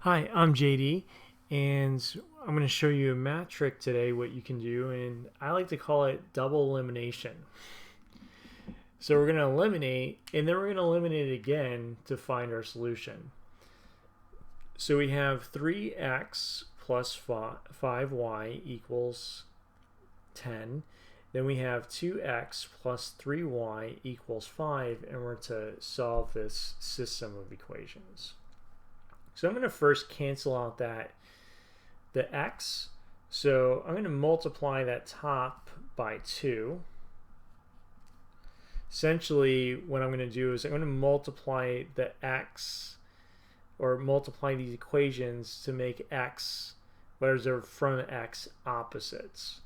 Hi, I'm JD, and I'm going to show you a math trick today, what you can do, and I like to call it double elimination. So we're going to eliminate, and then we're going to eliminate again to find our solution. So we have 3x plus 5y equals 10. Then we have 2x plus 3y equals 5, and we're to solve this system of equations. So I'm going to first cancel out the x. So I'm going to multiply that top by 2. Essentially, what I'm going to do is I'm going to multiply the x, or multiply these equations to make x, letters that are in front of x, opposites.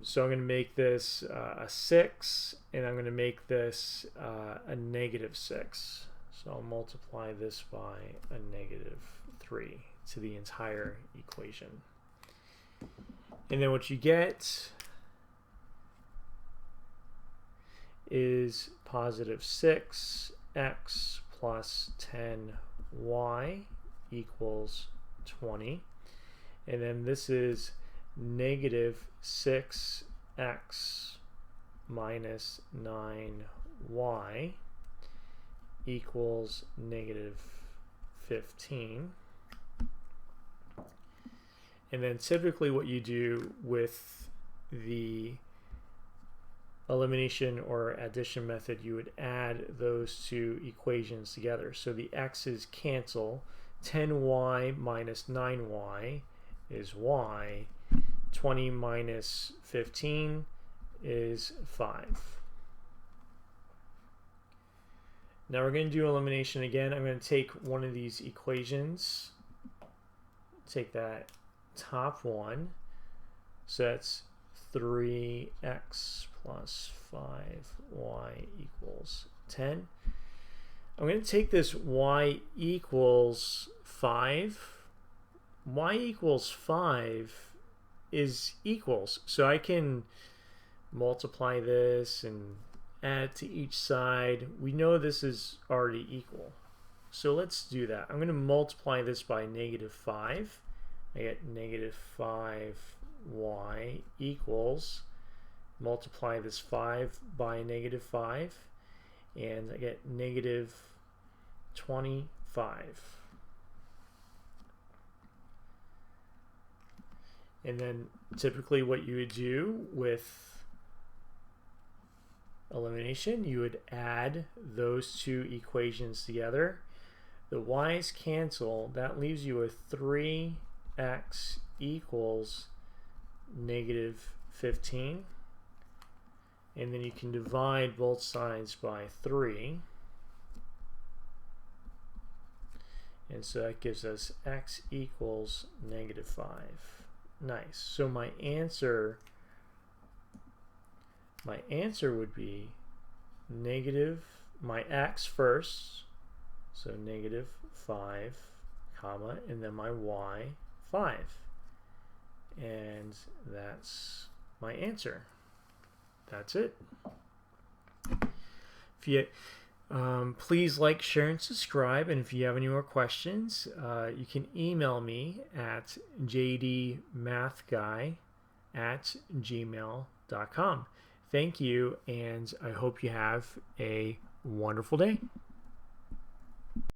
So I'm going to make this a 6, and I'm going to make this a negative 6. So I'll multiply this by a negative 3 to the entire equation. And then what you get is positive 6x plus 10y equals 20. And then this is negative 6x minus 9y equals negative 15. And then typically what you do with the elimination or addition method, you would add those two equations together. So the x's cancel. 10y minus 9y is y. 20 minus 15 is 5. Now we're going to do elimination again. I'm going to take one of these equations, take that top one, so that's 3x plus 5y equals 10. I'm going to take this y equals 5. Y equals 5 is equals, so I can multiply this and add to each side. We know this is already equal, so let's do that. I'm going to multiply this by negative 5. I get negative 5y equals, multiply this 5 by negative 5, and I get negative 25. And then typically what you would do with elimination, you would add those two equations together. The y's cancel. That leaves you with 3x equals negative 15. And then you can divide both sides by 3. And so that gives us x equals negative 5. Nice. So my answer would be negative, my x first, so negative 5, comma, and then my y, 5. And that's my answer. That's it. If you please like, share, and subscribe. And if you have any more questions, you can email me at jdmathguy@gmail.com. Thank you, and I hope you have a wonderful day.